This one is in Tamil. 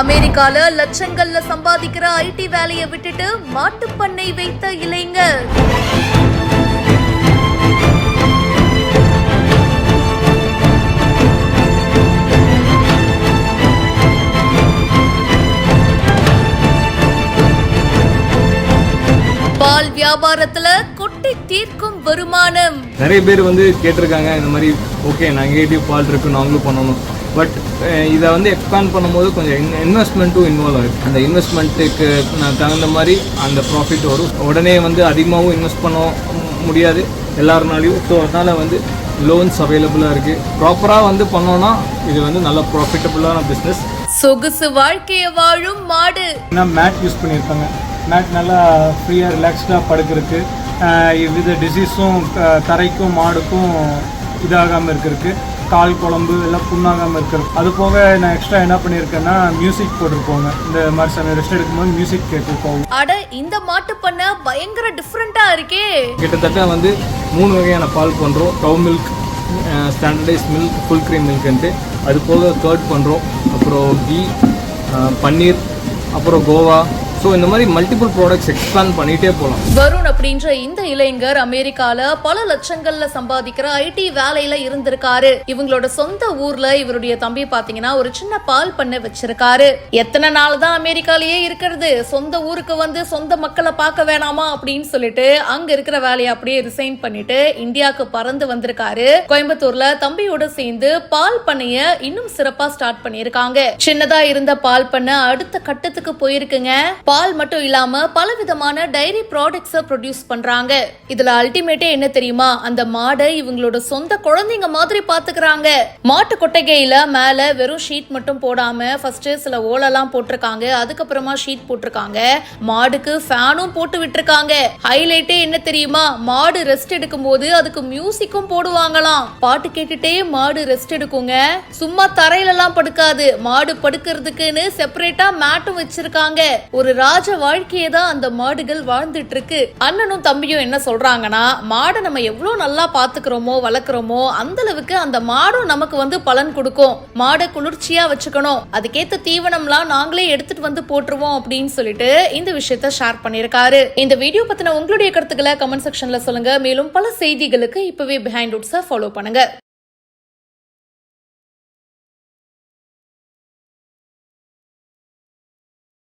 அமெரிக்கால லட்சங்கள்ல சம்பாதிக்கிற ஐடி வேலையை விட்டுட்டு மாட்டுப்பண்ணை வைத்த இளைஞர். பால் வியாபாரத்துல கொட்டி தீர்க்கும் வருமானம். நிறைய பேர் கேட்டிருக்காங்க இந்த மாதிரி ஓகே நாங்கள் பால் இருக்கு நாங்களும் பண்ணணும். பட் இதை எக்ஸ்பேண்ட் பண்ணும்போது கொஞ்சம் இன்வெஸ்ட்மெண்ட்டும் இன்வால்வ் ஆகிருக்கு. அந்த இன்வெஸ்ட்மெண்ட்டுக்கு தகுந்த மாதிரி அந்த ப்ராஃபிட் வரும். உடனே அதிகமாகவும் இன்வெஸ்ட் பண்ண முடியாது எல்லாருனாலையும். ஸோ அதனால் லோன்ஸ் அவைலபிளாக இருக்குது. ப்ராப்பராக பண்ணோன்னா இது நல்ல ப்ராஃபிட்டபுளான பிஸ்னஸ். சொகுசு வாழ்க்கையை வாழும் மாடு. மேட் யூஸ் பண்ணியிருக்காங்க. மேட் நல்லா ஃப்ரீயாக ரிலாக்ஸ்டாக படுக்கிறதுக்கு, எவ்வித டிசீஸும் தரைக்கும் மாடுக்கும் இதாகாமல் இருக்கிறதுக்கு, கால் குழம்பு எல்லாம் புண்ணாகாமல் இருக்கிறது. அது போக நான் எக்ஸ்ட்ரா என்ன பண்ணியிருக்கேன்னா மியூசிக் போட்டிருப்போங்க. இந்த மாதிரி சமயம் ரெஸ்ட் எடுக்கும்போது மியூசிக் கேட்டுருப்போம். அட இந்த மாட்டு பண்ண பயங்கர டிஃப்ரெண்டா இருக்கே. கிட்டத்தட்ட 3 வகையான பால் பண்ணுறோம். Cow milk, standardise milk, full cream மில்க்ன்ட்டு. அது போக கர்ட் பண்ணுறோம். அப்புறம் கீ, பன்னீர், அப்புறம் கோவா. ஸோ இந்த மாதிரி மல்டிபிள் ப்ராடக்ட்ஸ் எக்ஸ்பேண்ட் பண்ணிகிட்டே போகலாம். வருண் அப்படின்ற இந்த இளைஞர் அமெரிக்கால பல லட்சங்கள்ல சம்பாதிக்கிற ஐடி வேலையில இருந்திருக்காரு. இவங்களோட சொந்த ஊர்ல இவருடைய தம்பி பாத்தீங்கன்னா ஒரு சின்ன பால் பண்ணை வச்சிருக்காரு. எத்தனை நாள் தான் அமெரிக்காலேயே இருக்கிறது, சொந்த ஊருக்கு சொந்த மக்களை பார்க்க வேணாமா அப்படின்னு சொல்லிட்டு அங்க இருக்கிற வேலையை அப்படியே ரிசைன் பண்ணிட்டு இந்தியாவுக்கு பறந்து வந்திருக்காரு. கோயம்புத்தூர்ல தம்பியோட சேர்ந்து பால் பண்ணைய இன்னும் சிறப்பா ஸ்டார்ட் பண்ணிருக்காங்க. சின்னதா இருந்த பால் பண்ணை அடுத்த கட்டத்துக்கு போயிருக்குங்க. பால் மட்டும் இல்லாம பல விதமான டைரி ப்ராடக்ட்ஸ் ப்ரொடியூஸ் பண்றாங்க. இதுல அல்டிமேட்டே என்ன தெரியுமா, அந்த மாடை இவங்களோட சொந்த குழந்தைங்க மாதிரி பாத்துக்கிறாங்க. மாட்டு கொட்டகையில மேல வெறும் ஷீட் மட்டும் போடாம ஃபர்ஸ்ட் சில ஓலெல்லாம் போட்டிருக்காங்க. அதுக்கப்புறமா ஷீட் போட்டிருக்காங்க. மாடுக்கு ஃபேனும் போட்டு விட்டுருக்காங்க. ஹைலைட்டே என்ன தெரியுமா, மாடு ரெஸ்ட் எடுக்கும் போது அதுக்கு மியூசிக்கும் போடுவாங்களாம். பாட்டு கேட்டுட்டே மாடு ரெஸ்ட் எடுக்குங்க. சும்மா தரையில எல்லாம் படுக்காது, மாடு படுக்கிறதுக்குன்னு செப்பரேட்டா மேட்டும் வச்சிருக்காங்க. ஒரு ராஜ வாழ்க்கையை தான் அந்த மாடுகள் வாழ்ந்துட்டு இருக்கு. அண்ணனும் தம்பியும் என்ன சொல்றாங்கன்னா, மாடை நம்ம எவ்வளவு நல்லா பாத்துக்கிறோமோ வளர்க்கிறோமோ அந்த அளவுக்கு அந்த மாடும் நமக்கு பலன் கொடுக்கும். மாடை குளிர்ச்சியா வச்சுக்கணும், அதுக்கேத்த தீவனம்லாம் நாங்களே எடுத்துட்டு போட்டுருவோம் அப்படின்னு சொல்லிட்டு இந்த விஷயத்த ஷேர் பண்ணிருக்காரு. இந்த வீடியோ பத்தின உங்களுடைய கருத்துக்களை கமெண்ட் செக்ஷன்ல சொல்லுங்க. மேலும் பல செய்திகளுக்கு இப்பவே பிஹைண்ட் ரூட்ஸை ஃபாலோ பண்ணுங்க.